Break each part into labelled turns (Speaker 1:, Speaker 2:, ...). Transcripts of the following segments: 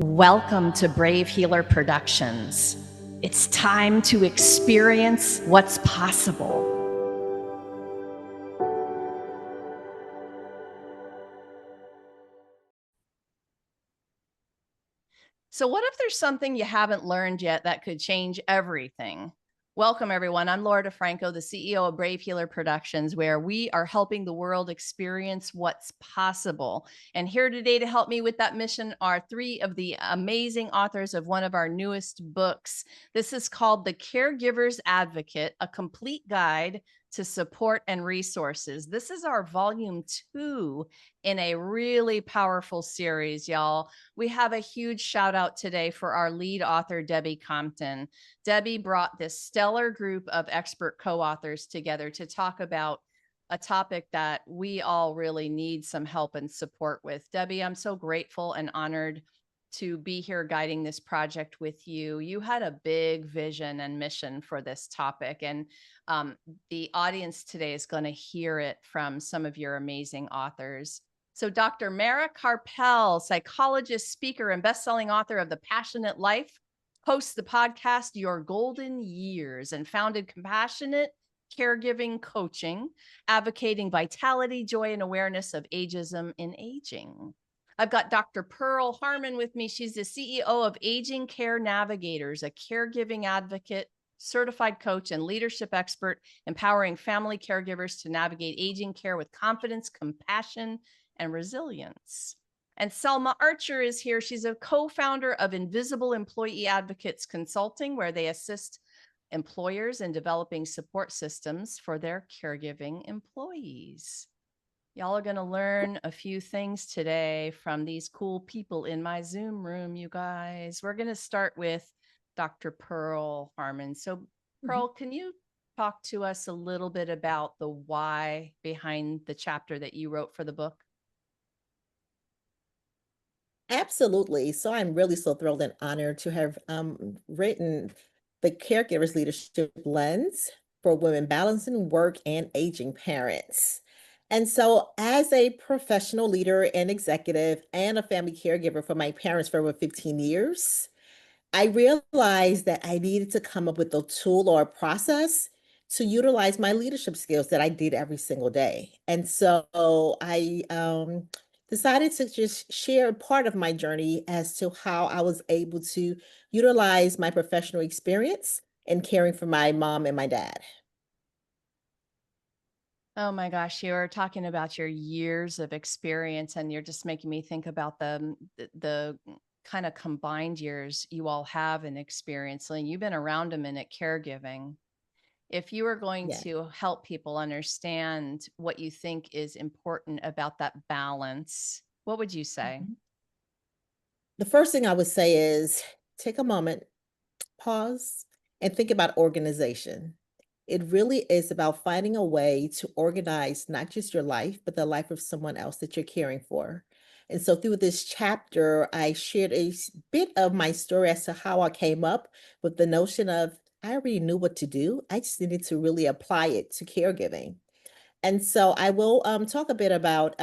Speaker 1: Welcome to Brave Healer Productions. It's time to experience what's possible. So, what if there's something you haven't learned yet that could change everything? Welcome, everyone. I'm Laura DeFranco, the CEO of Brave Healer Productions, where we are helping the world experience what's possible. And here today to help me with that mission are three of the amazing authors of one of our newest books. This is called The Caregiver's Advocate, a complete guide to support and resources. This is our volume 2 in a really powerful series, y'all. We have a huge shout out today for our lead author, Debbie Compton. Debbie brought this stellar group of expert co authors together to talk about a topic that we all really need some help and support with. Debbie, I'm so grateful and honored to be here guiding this project with you. You had a big vision and mission for this topic, and the audience today is going to hear it from some of your amazing authors. So, Dr. Mara Karpel, psychologist, speaker, and best-selling author of The Passionate Life, hosts the podcast Your Golden Years and founded Compassionate Caregiving Coaching, advocating vitality, joy, and awareness of ageism in aging. I've got Dr. Pearl Harmon with me. She's the CEO of Aging Care Navigators, a caregiving advocate, certified coach, and leadership expert, empowering family caregivers to navigate aging care with confidence, compassion, and resilience. And Selma Archer is here. She's a co-founder of Invisible Employee Advocates Consulting, where they assist employers in developing support systems for their caregiving employees. Y'all are going to learn a few things today from these cool people in my Zoom room, you guys. We're going to start with Dr. Pearl Harmon. So, Pearl, can you talk to us a little bit about the why behind the chapter that you wrote for the book?
Speaker 2: Absolutely. So I'm really so thrilled and honored to have written the Caregiver's Leadership Lens for Women Balancing Work and Aging Parents. And so, as a professional leader and executive and a family caregiver for my parents for over 15 years, I realized that I needed to come up with a tool or a process to utilize my leadership skills that I did every single day. And so I decided to just share part of my journey as to how I was able to utilize my professional experience in caring for my mom and my dad.
Speaker 1: Oh my gosh, you're talking about your years of experience, and you're just making me think about the kind of combined years you all have in experience. And you've been around a minute caregiving. If you were going
Speaker 2: Yeah.
Speaker 1: to help people understand what you think is important about that balance, what would you say?
Speaker 2: Mhm. The first thing I would say is take a moment, pause, and think about organization. It really is about finding a way to organize not just your life, but the life of someone else that you're caring for. And so through this chapter, I shared bit of my story as to how I came up with the notion of I already knew what to do. I just needed to really apply it to caregiving. And so I will talk a bit about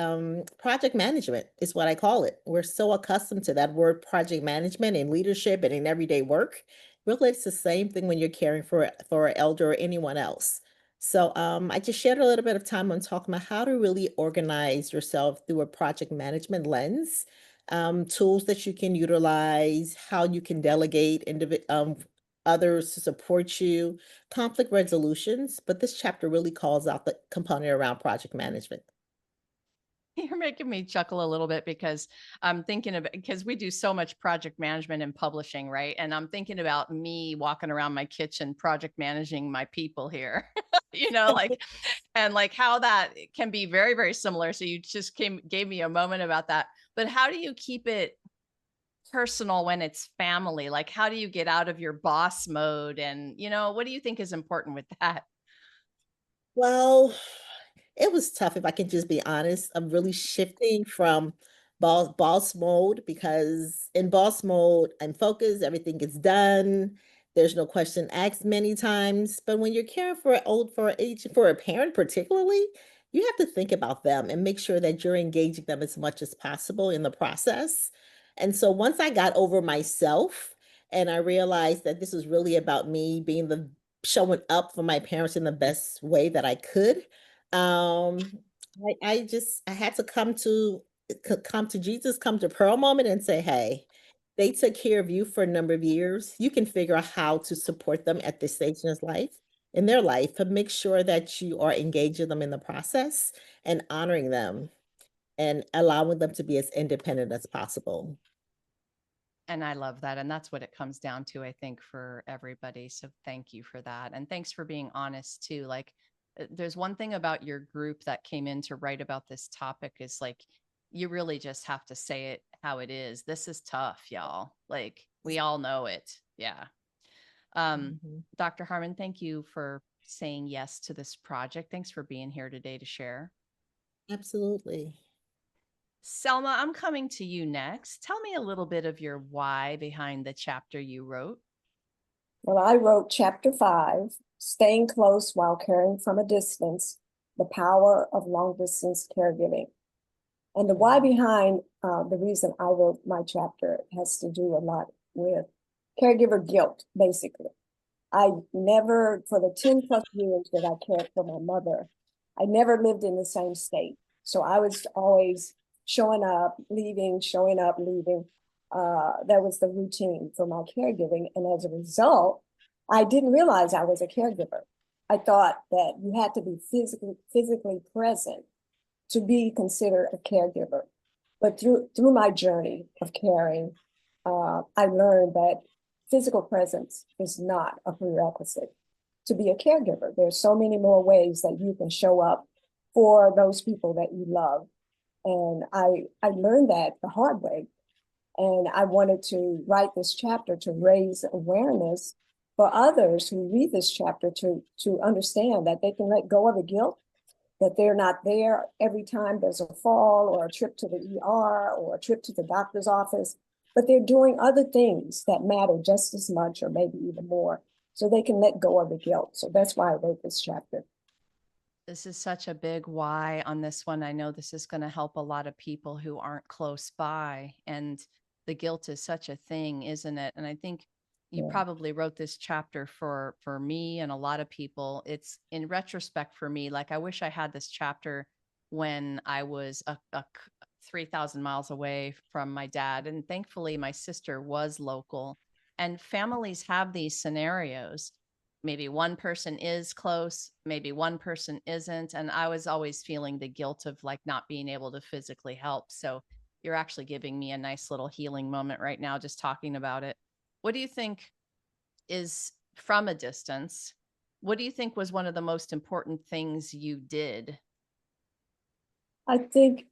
Speaker 2: project management, is what I call it. We're so accustomed to that word project management in leadership and in everyday work. Really, it's the same thing when you're caring for an elder or anyone else. So I just shared a little bit of time on talking about how to really organize yourself through a project management lens, tools that you can utilize, how you can delegate others to support you, conflict resolutions, but this chapter really calls out the component around project management.
Speaker 1: You're making me chuckle a little bit because I'm thinking of because we do so much project management and publishing, right? And I'm thinking about me walking around my kitchen project managing my people here. Like and like how that can be very, very similar. So you just gave me a moment about that. But how do you keep it personal when it's family? Like how do you get out of your boss mode? And what do you think is important with that?
Speaker 2: Well, it was tough if I can just be honest. I'm really shifting from boss mode because in boss mode, I'm focused, everything gets done. There's no question asked many times. But when you're caring for a parent particularly, you have to think about them and make sure that you're engaging them as much as possible in the process. And so once I got over myself and I realized that this was really about me being the showing up for my parents in the best way that I could, um, I had to come to Jesus, come to Pearl moment and say, hey, they took care of you for a number of years. You can figure out how to support them at this stage in their life, but make sure that you are engaging them in the process and honoring them and allowing them to be as independent as possible.
Speaker 1: And I love that. And that's what it comes down to, I think, for everybody. So thank you for that. And thanks for being honest too. Like, there's one thing about your group that came in to write about this topic is like, you really just have to say it how it is. This is tough, y'all. Like, we all know it. Yeah. Um,
Speaker 2: Mhm.
Speaker 1: Dr. Harmon, thank you for saying yes to this project. Thanks for being here today to share.
Speaker 2: Absolutely.
Speaker 1: Selma, I'm coming to you next. Tell me a little bit of your why behind the chapter you wrote.
Speaker 3: Well, I wrote chapter 5, Staying Close While Caring from a Distance, The Power of Long Distance Caregiving. And the why behind the reason I wrote my chapter has to do a lot with caregiver guilt, basically. I never, for the 10 plus years that I cared for my mother, I never lived in the same state. So I was always showing up, leaving, showing up, leaving. That was the routine for my caregiving. And as a result, I didn't realize I was a caregiver. I thought that you had to be physically present to be considered a caregiver. But through my journey of caring, I learned that physical presence is not a prerequisite to be a caregiver. There's so many more ways that you can show up for those people that you love. And I learned that the hard way. And I wanted to write this chapter to raise awareness for others who read this chapter to understand that they can let go of the guilt, that they're not there every time there's a fall or a trip to the ER or a trip to the doctor's office, but they're doing other things that matter just as much or maybe even more, so they can let go of the guilt. So that's why I wrote this chapter.
Speaker 1: This is such a big why on this one. I know this is going to help a lot of people who aren't close by. And the guilt is such a thing, isn't it? And I think you
Speaker 3: Yeah.
Speaker 1: probably wrote this chapter for me and a lot of people. It's in retrospect for me, like I wish I had this chapter when I was 3,000 miles away from my dad. And thankfully, my sister was local. And families have these scenarios. Maybe one person is close, maybe one person isn't. And I was always feeling the guilt of like not being able to physically help. So you're actually giving me a nice little healing moment right now, just talking about it. What do you think is from a distance? What do you think was one of the most important things you did?
Speaker 3: I think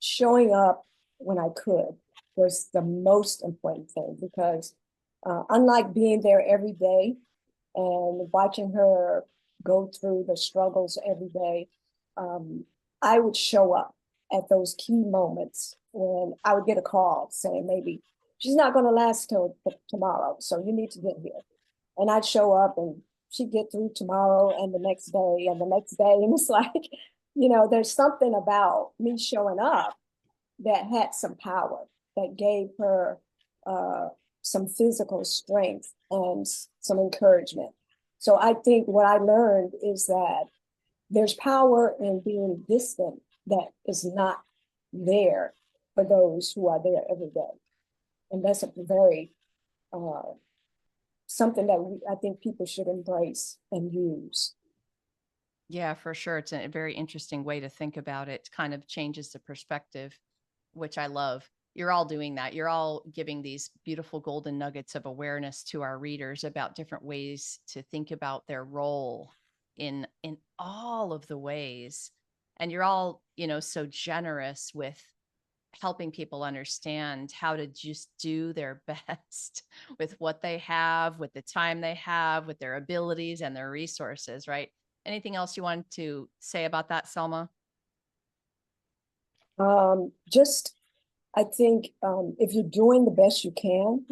Speaker 3: showing up when I could was the most important thing because unlike being there every day and watching her go through the struggles every day, I would show up at those key moments when I would get a call saying maybe she's not going to last till tomorrow, so you need to get here. And I'd show up and she'd get through tomorrow and the next day and the next day. And it's like, there's something about me showing up that had some power, that gave her some physical strength and some encouragement. So I think what I learned is that there's power in being distant that is not there for those who are there every day. And that's a very something that I think people should embrace and use.
Speaker 1: Yeah, for sure. It's a very interesting way to think about it. Kind of changes the perspective, which I love. You're all doing that. You're all giving these beautiful golden nuggets of awareness to our readers about different ways to think about their role in all of the ways. And you're all, so generous with helping people understand how to just do their best with what they have, with the time they have, with their abilities and their resources, right? Anything else you want to say about that, Selma?
Speaker 3: Just, I think if you're doing the best you can,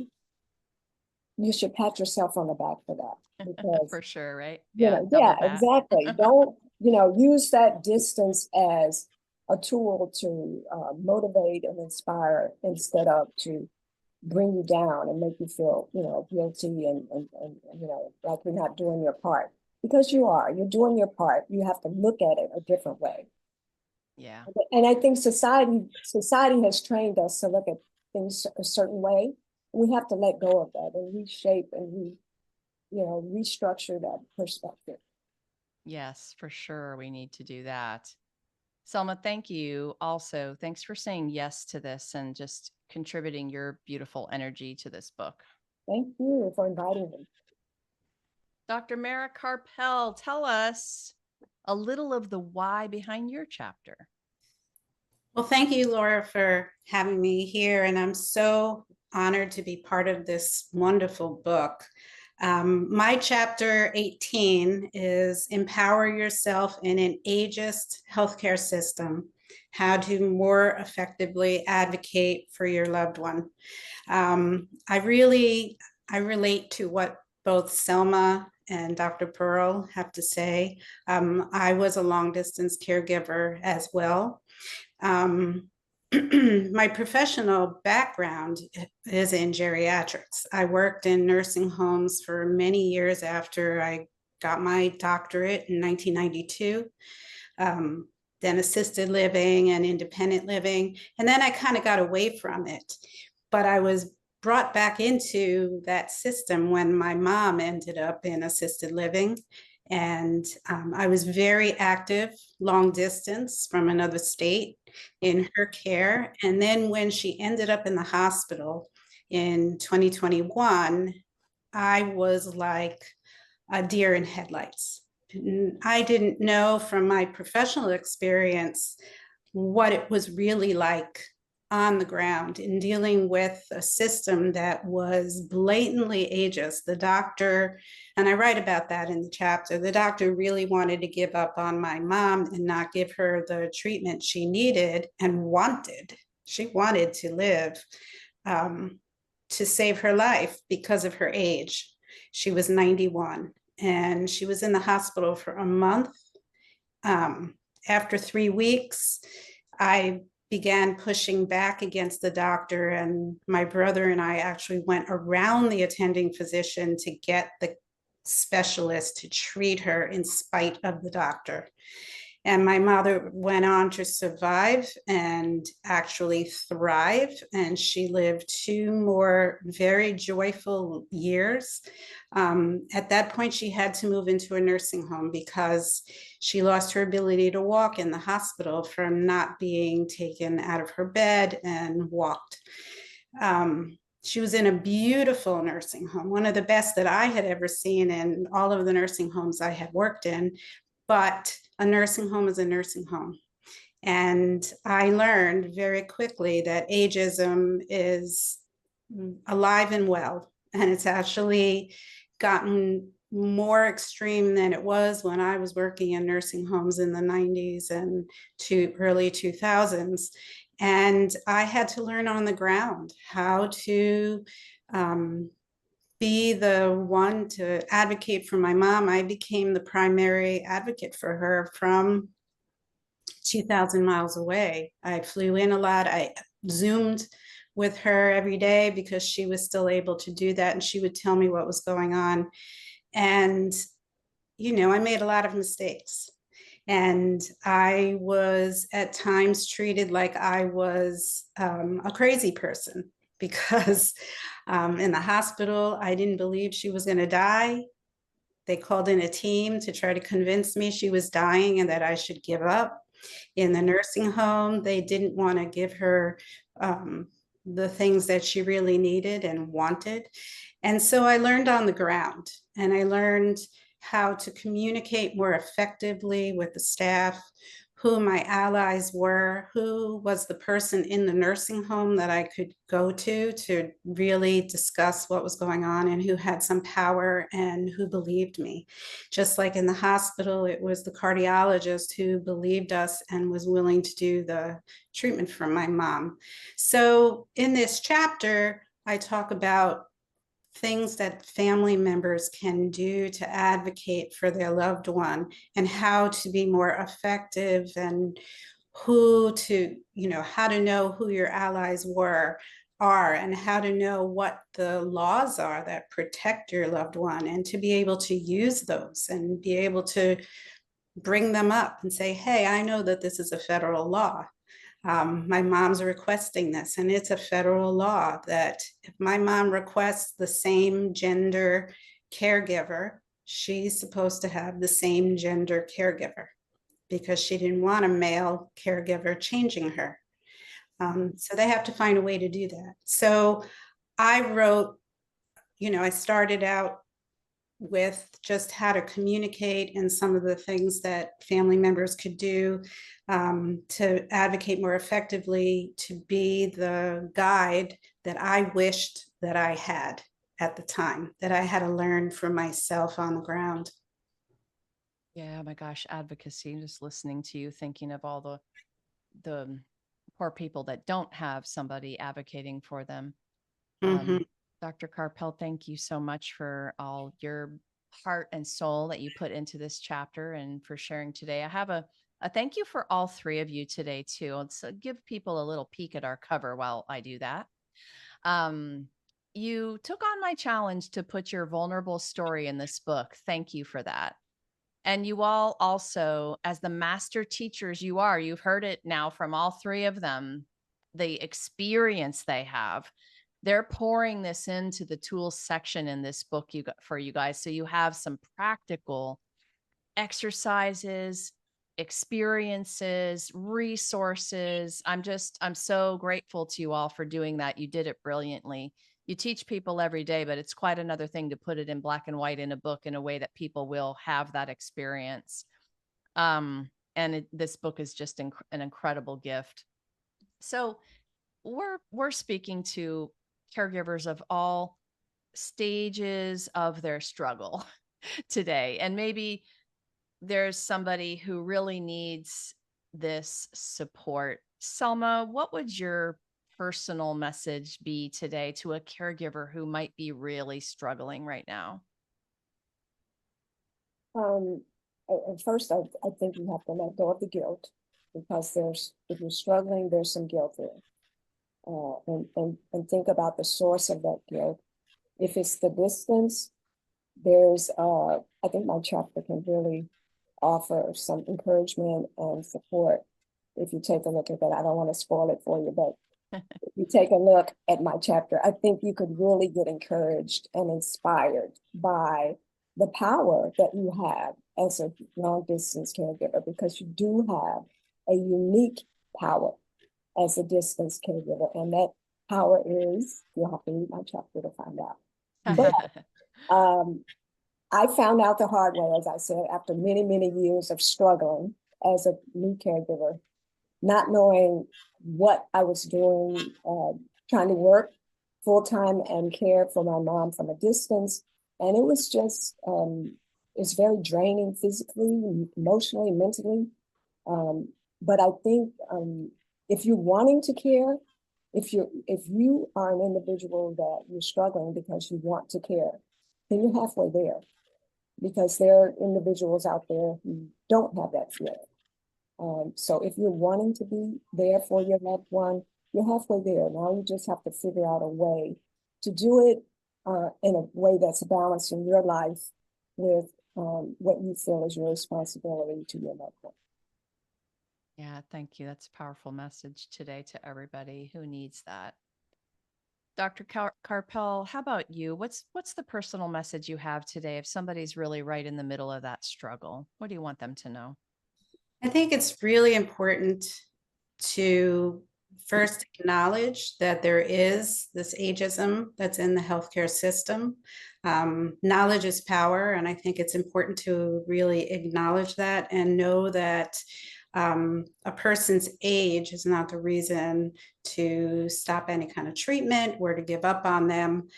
Speaker 3: you should pat yourself on the back for that because,
Speaker 1: For sure, right? Yeah, double
Speaker 3: yeah,
Speaker 1: pat.
Speaker 3: exactly. Don't, use that distance as a tool to motivate and inspire instead of to bring you down and make you feel, guilty and like you're not doing your part. Because you're doing your part. You have to look at it a different way.
Speaker 1: Yeah.
Speaker 3: And I think society has trained us to look at things a certain way. We have to let go of that and reshape and restructure that perspective.
Speaker 1: Yes, for sure. We need to do that. Selma, thank you. Also, thanks for saying yes to this and just contributing your beautiful energy to this book.
Speaker 3: Thank you for inviting me.
Speaker 1: Dr. Mara Carpel, tell us a little of the why behind your chapter.
Speaker 4: Well, thank you, Laura, for having me here. And I'm so honored to be part of this wonderful book. My chapter 18 is Empower Yourself in an Ageist Healthcare System, How to More Effectively Advocate for Your Loved One. I relate to what both Selma and Dr. Pearl have to say. I was a long distance caregiver as well. My professional background is in geriatrics. I worked in nursing homes for many years after I got my doctorate in 1992, then assisted living and independent living. And then I kind of got away from it, but I was brought back into that system when my mom ended up in assisted living. And I was very active, long distance from another state in her care. And then when she ended up in the hospital in 2021, I was like a deer in headlights. I didn't know from my professional experience what it was really like on the ground in dealing with a system that was blatantly ageist. The doctor, and I write about that in the chapter, the doctor really wanted to give up on my mom and not give her the treatment she needed and wanted. She wanted to live to save her life because of her age. She was 91 and she was in the hospital for a month. After 3 weeks, I began pushing back against the doctor, and my brother and I actually went around the attending physician to get the specialist to treat her in spite of the doctor. And my mother went on to survive and actually thrive. And she lived 2 more very joyful years. At that point, she had to move into a nursing home because she lost her ability to walk in the hospital from not being taken out of her bed and walked. She was in a beautiful nursing home, one of the best that I had ever seen in all of the nursing homes I had worked in. But a nursing home is a nursing home. And I learned very quickly that ageism is alive and well. And it's actually gotten more extreme than it was when I was working in nursing homes in the 90s and early 2000s. And I had to learn on the ground how to be the one to advocate for my mom. I became the primary advocate for her from 2,000 miles away. I flew in a lot. I Zoomed with her every day because she was still able to do that. And she would tell me what was going on. And, I made a lot of mistakes. And I was at times treated like I was a crazy person because in the hospital, I didn't believe she was going to die. They called in a team to try to convince me she was dying and that I should give up. In the nursing home, they didn't want to give her the things that she really needed and wanted. And so I learned on the ground, and I learned how to communicate more effectively with the staff, who my allies were, who was the person in the nursing home that I could go to really discuss what was going on, and who had some power and who believed me. Just like in the hospital, it was the cardiologist who believed us and was willing to do the treatment for my mom. So in this chapter, I talk about things that family members can do to advocate for their loved one and how to be more effective and who to, how to know who your allies are, and how to know what the laws are that protect your loved one, and to be able to use those and be able to bring them up and say, hey, I know that this is a federal law. My mom's requesting this, and it's a federal law that if my mom requests the same gender caregiver, she's supposed to have the same gender caregiver, because she didn't want a male caregiver changing her. So they have to find a way to do that. So I wrote, I started out with just how to communicate and some of the things that family members could do to advocate more effectively, to be the guide that I wished that I had at the time, that I had to learn for myself on the ground.
Speaker 1: Yeah, my gosh, advocacy, just listening to you, thinking of all the poor people that don't have somebody advocating for them.
Speaker 4: Mhm.
Speaker 1: Dr. Carpel, thank you so much for all your heart and soul that you put into this chapter and for sharing today. I have a thank you for all three of you today, too. Let's give people a little peek at our cover while I do that. You took on my challenge to put your vulnerable story in this book. Thank you for that. And you all also, as the master teachers you are, you've heard it now from all three of them, the experience they have. They're pouring this into the tools section in this book for you guys. So you have some practical exercises, experiences, resources. I'm so grateful to you all for doing that. You did it brilliantly. You teach people every day, but it's quite another thing to put it in black and white in a book in a way that people will have that experience. This book is just an incredible gift. So we're speaking to caregivers of all stages of their struggle today, and maybe there's somebody who really needs this support. Selma, what would your personal message be today to a caregiver who might be really struggling right now?
Speaker 3: At first, I think you have to let go of the guilt, because if you're struggling, there's some guilt there. And think about the source of that guilt. If it's the distance, I think my chapter can really offer some encouragement and support. If you take a look at that, I don't want to spoil it for you, but if you take a look at my chapter, I think you could really get encouraged and inspired by the power that you have as a long distance caregiver, because you do have a unique power as a distance caregiver. And that power is, you'll have to read my chapter to find out. But I found out the hard way, as I said, after many, many years of struggling as a new caregiver, not knowing what I was doing, trying to work full-time and care for my mom from a distance. And it was just, it's very draining physically, emotionally, mentally. But I think if you're wanting to care, if you are an individual that you're struggling because you want to care, then you're halfway there. Because there are individuals out there who don't have that feeling. So if you're wanting to be there for your loved one, you're halfway there. Now you just have to figure out a way to do it in a way that's balancing your life with what you feel is your responsibility to your loved one.
Speaker 1: Yeah, thank you. That's a powerful message today to everybody who needs that. Dr. Carpel, how about you? What's the personal message you have today if somebody's really right in the middle of that struggle? What do you want them to know?
Speaker 4: I think it's really important to first acknowledge that there is this ageism that's in the healthcare system. Knowledge is power, and I think it's important to really acknowledge that and know that a person's age is not the reason to stop any kind of treatment or to give up on them.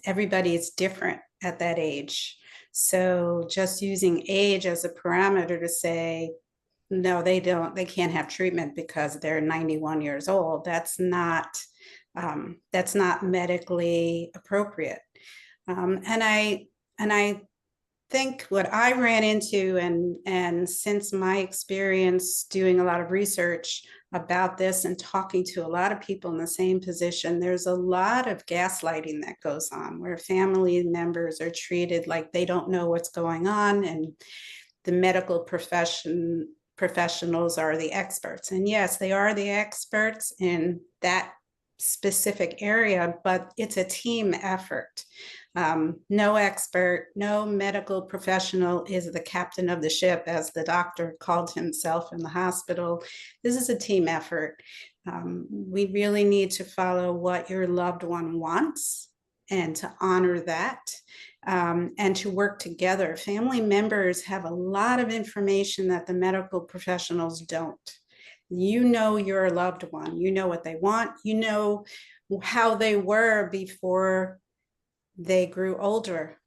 Speaker 4: Everybody is different at that age. So just using age as a parameter to say, no, they can't have treatment because they're 91 years old, that's not medically appropriate. And I think what I ran into, and since my experience doing a lot of research about this and talking to a lot of people in the same position, there's a lot of gaslighting that goes on where family members are treated like they don't know what's going on, and the medical professionals are the experts. And yes, they are the experts in that specific area, but it's a team effort. No expert, no medical professional is the captain of the ship, as the doctor called himself in the hospital. This is a team effort. We really need to follow what your loved one wants and to honor that, and to work together. Family members have a lot of information that the medical professionals don't. You know your loved one, you know what they want, you know how they were before they grew older.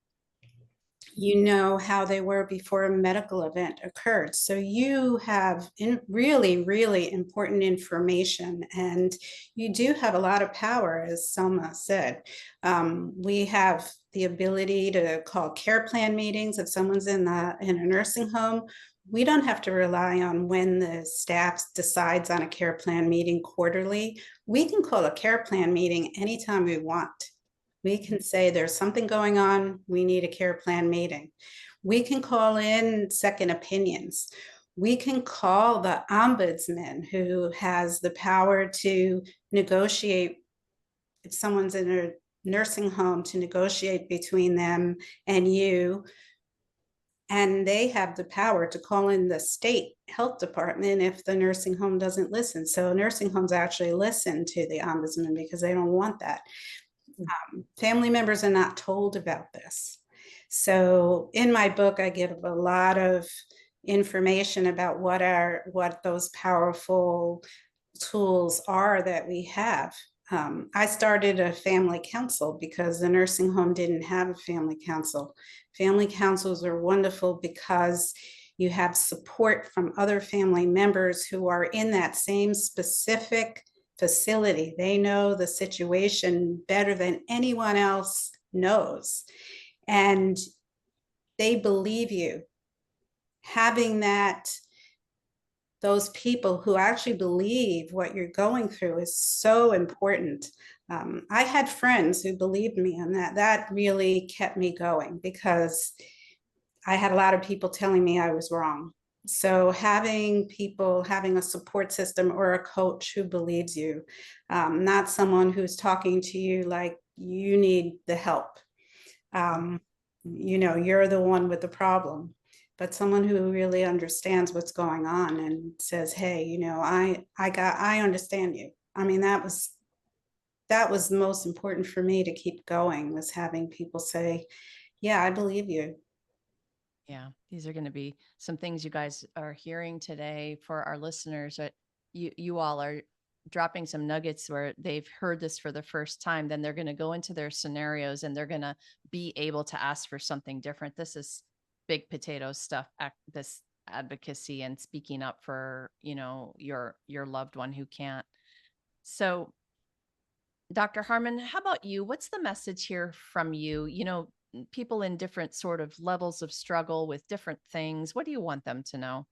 Speaker 4: You know how they were before a medical event occurred. So you have really, really important information, and you do have a lot of power, as Selma said. We have the ability to call care plan meetings if someone's in a nursing home. We don't have to rely on when the staff decides on a care plan meeting quarterly. We can call a care plan meeting anytime we want. We can say there's something going on, we need a care plan meeting. We can call in second opinions. We can call the ombudsman, who has the power to negotiate if someone's in a nursing home, to negotiate between them and you. And they have the power to call in the state health department if the nursing home doesn't listen. So nursing homes actually listen to the ombudsman because they don't want that. Family members are not told about this. So in my book, I give a lot of information about what those powerful tools are that we have. I started a family council because the nursing home didn't have a family council. Family councils are wonderful because you have support from other family members who are in that same specific facility. They know the situation better than anyone else knows, and they believe you. Having those people who actually believe what you're going through is so important. I had friends who believed me, and that really kept me going because I had a lot of people telling me I was wrong. So having a support system or a coach who believes you, not someone who's talking to you like you need the help. You're the one with the problem, but someone who really understands what's going on and says, hey, I understand you. I mean, that was the most important for me to keep going, was having people say, yeah, I believe you.
Speaker 1: Yeah, these are going to be some things you guys are hearing today for our listeners. That you all are dropping some nuggets where they've heard this for the first time. Then they're going to go into their scenarios and they're going to be able to ask for something different. This is big potato stuff. This advocacy and speaking up for your loved one who can't. So, Dr. Harmon, how about you? What's the message here from you? People in different sort of levels of struggle with different things. What do you want them to know?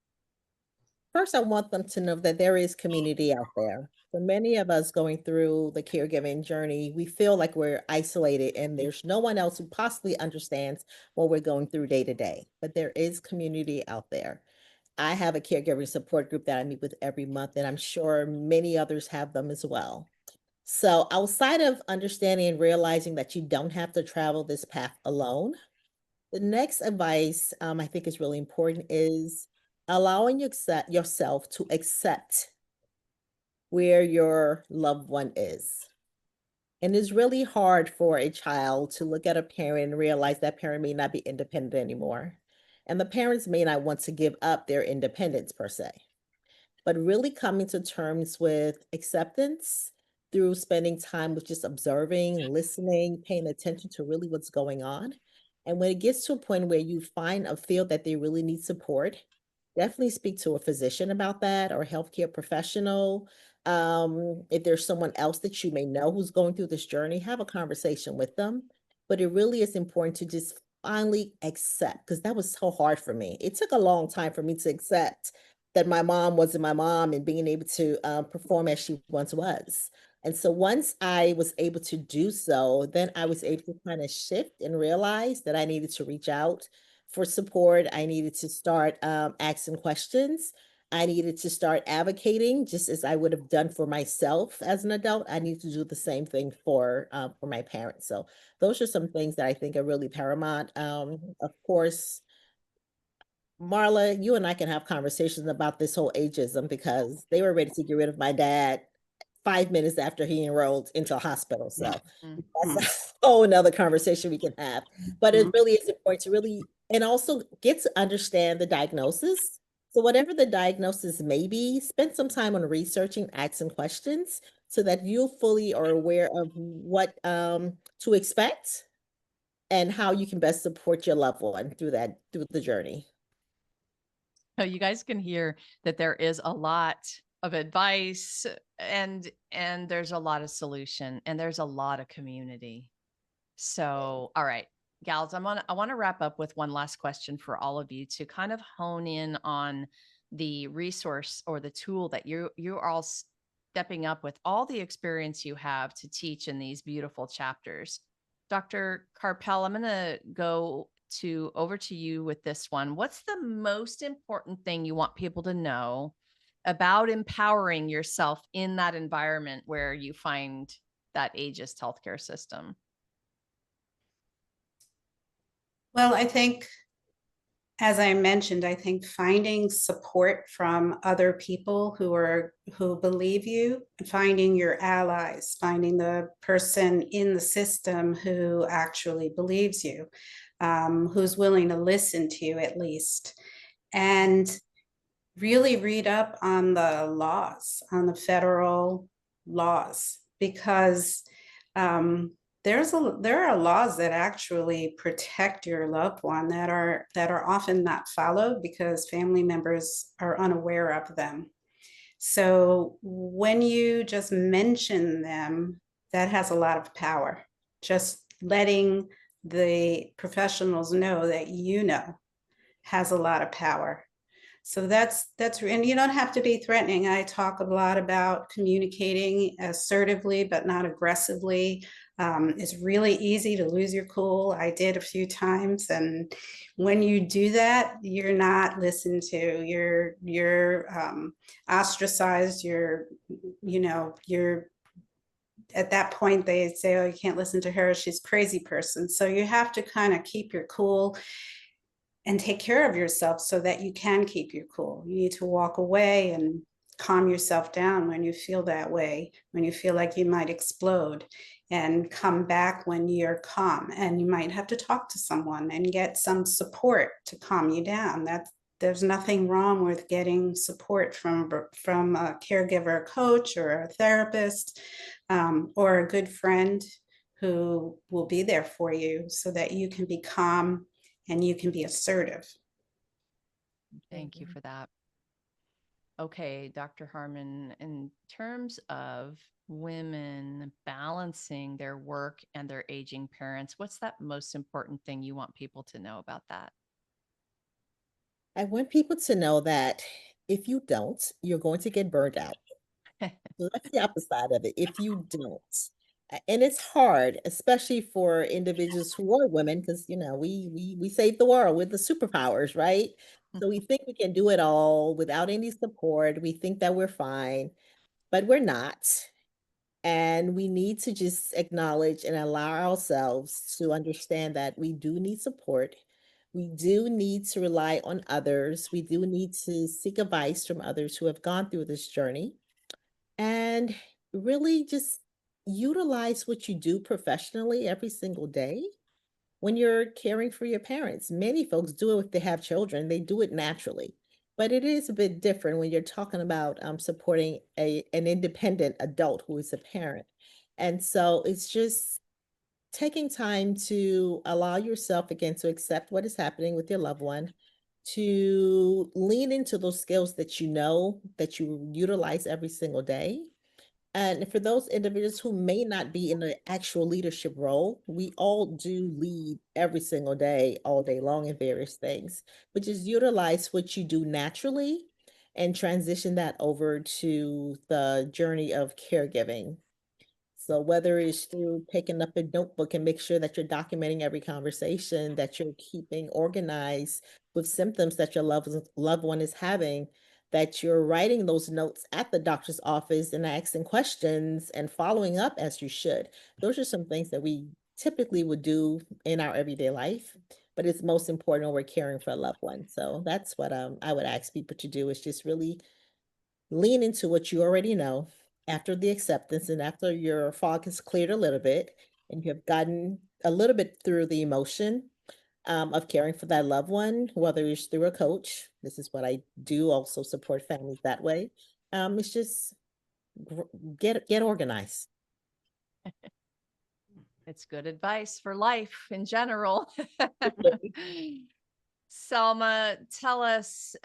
Speaker 2: First, I want them to know that there is community out there. For many of us going through the caregiving journey, we feel like we're isolated and there's no one else who possibly understands what we're going through day to day. But there is community out there. I have a caregiving support group that I meet with every month, and I'm sure many others have them as well. So, outside of understanding and realizing that you don't have to travel this path alone, the next advice I think is really important is allowing yourself to accept where your loved one is. And it's really hard for a child to look at a parent and realize that parent may not be independent anymore. And the parents may not want to give up their independence per se, but really coming to terms with acceptance through spending time with just observing, listening, paying attention to really what's going on. And when it gets to a point where you find or feel that they really need support, definitely speak to a physician about that or a healthcare professional. If there's someone else that you may know who's going through this journey, have a conversation with them. But it really is important to just finally accept, because that was so hard for me. It took a long time for me to accept that my mom wasn't my mom and being able to perform as she once was. And so once I was able to do so, then I was able to kind of shift and realize that I needed to reach out for support. I needed to start asking questions. I needed to start advocating just as I would have done for myself as an adult. I need to do the same thing for my parents. So those are some things that I think are really paramount. Of course, Marla, you and I can have conversations about this whole ageism because they were ready to get rid of my dad 5 minutes after he enrolled into a hospital. So
Speaker 4: Mhm.
Speaker 2: that's a whole another conversation we can have. But it
Speaker 4: Mhm.
Speaker 2: really is important to really, and also get to understand the diagnosis. So whatever the diagnosis may be, spend some time on researching, asking questions so that you fully are aware of what to expect and how you can best support your loved one through the journey.
Speaker 1: So you guys can hear that there is a lot of advice and there's a lot of solution and there's a lot of community. So, all right, gals, I want to wrap up with one last question for all of you to kind of hone in on the resource or the tool that you are all stepping up with all the experience you have to teach in these beautiful chapters. Dr. Carpel, I'm going to go to over to you with this one. What's the most important thing you want people to know about empowering yourself in that environment where you find that ageist healthcare system?
Speaker 4: Well, I think, as I mentioned, I think finding support from other people who believe you, finding your allies, finding the person in the system who actually believes you, who's willing to listen to you at least, and really read up on the laws, on the federal laws, because um, there are laws that actually protect your loved one that are often not followed because family members are unaware of them. So when you just mention them, that has a lot of power. Just letting the professionals know that you know has a lot of power. So and you don't have to be threatening. I talk a lot about communicating assertively, but not aggressively. It's really easy to lose your cool. I did a few times, and when you do that, you're not listened to. You're ostracized. You're at that point they say, "Oh, you can't listen to her. She's a crazy person." So you have to kind of keep your cool and take care of yourself so that you can keep your cool. You need to walk away and calm yourself down when you feel that way, when you feel like you might explode, and come back when you're calm. And you might have to talk to someone and get some support to calm you down. There's nothing wrong with getting support from a caregiver, coach, or a therapist, or a good friend who will be there for you so that you can be calm and you can be assertive.
Speaker 1: Thank you for that. Okay, Dr. Harmon, in terms of women balancing their work and their aging parents, what's that most important thing you want people to know about that?
Speaker 2: I want people to know that if you don't, you're going to get burned out. So that's the opposite of it. If you don't, and it's hard, especially for individuals who are women, because we save the world with the superpowers, right? So we think we can do it all without any support. We think that we're fine, but we're not. And we need to just acknowledge and allow ourselves to understand that we do need support. We do need to rely on others. We do need to seek advice from others who have gone through this journey and really just utilize what you do professionally every single day when you're caring for your parents. Many folks do it if they have children, they do it naturally. But it is a bit different when you're talking about supporting an independent adult who is a parent. And so it's just taking time to allow yourself again to accept what is happening with your loved one, to lean into those skills that you know that you utilize every single day, And for those individuals who may not be in an actual leadership role, we all do lead every single day, all day long in various things, but just utilize what you do naturally and transition that over to the journey of caregiving. So whether it's through picking up a notebook and make sure that you're documenting every conversation, that you're keeping organized with symptoms that your loved one is having, that you're writing those notes at the doctor's office and asking questions and following up as you should. Those are some things that we typically would do in our everyday life, but it's most important when we're caring for a loved one. So that's what I would ask people to do, is just really lean into what you already know after the acceptance and after your fog has cleared a little bit and you have gotten a little bit through the emotion of caring for that loved one, whether it's through a coach. This is what I do, also support families that way. It's just get organized.
Speaker 1: It's good advice for life in general. Selma, tell us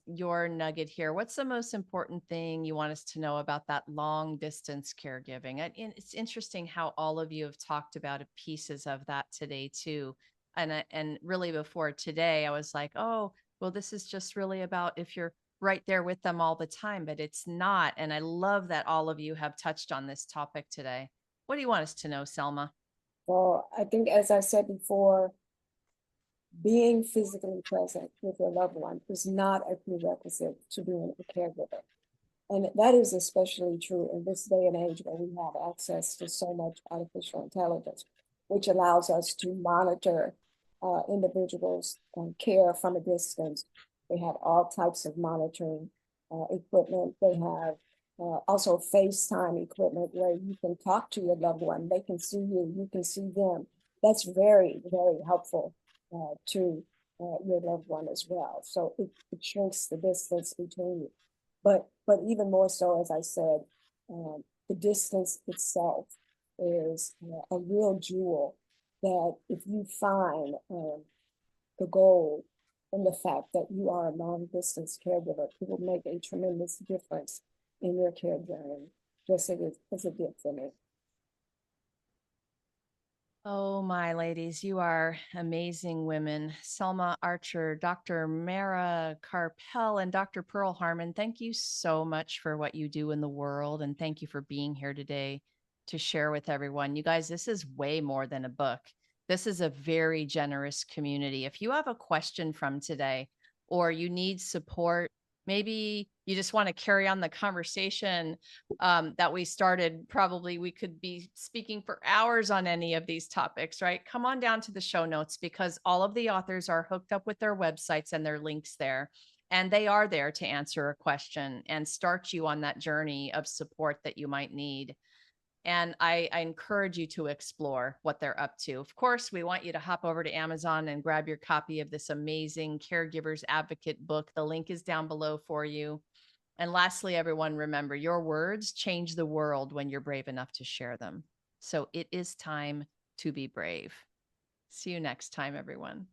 Speaker 1: your nugget here. What's the most important thing you want us to know about that long distance caregiving? And it's interesting how all of you have talked about pieces of that today too. And really before today, I was like, oh, well, this is just really about if you're right there with them all the time, but it's not. And I love that all of you have touched on this topic today. What do you want us to know, Selma?
Speaker 3: Well, I think, as I said before, being physically present with your loved one is not a prerequisite to being a caregiver. And that is especially true in this day and age where we have access to so much artificial intelligence, which allows us to monitor individuals' care from a distance. They have all types of monitoring equipment. They have also FaceTime equipment where you can talk to your loved one. They can see you, you can see them. That's very, very helpful to your loved one as well. So it shrinks the distance between you. But even more so, as I said, the distance itself is a real jewel that if you find the goal and the fact that you are a long distance caregiver, it will make a tremendous difference in your care journey, just as it did for me.
Speaker 1: Oh, my ladies, you are amazing women. Selma Archer, Dr. Mara Carpel, and Dr. Pearl Harmon, thank you so much for what you do in the world. And thank you for being here today to share with everyone. You guys, this is way more than a book. This is a very generous community. If you have a question from today or you need support, maybe you just want to carry on the conversation that we started. Probably we could be speaking for hours on any of these topics, right? Come on down to the show notes because all of the authors are hooked up with their websites and their links there. And they are there to answer a question and start you on that journey of support that you might need. And I encourage you to explore what they're up to. Of course, we want you to hop over to Amazon and grab your copy of this amazing Caregivers Advocate book. The link is down below for you. And lastly, everyone, remember your words change the world when you're brave enough to share them. So it is time to be brave. See you next time, everyone.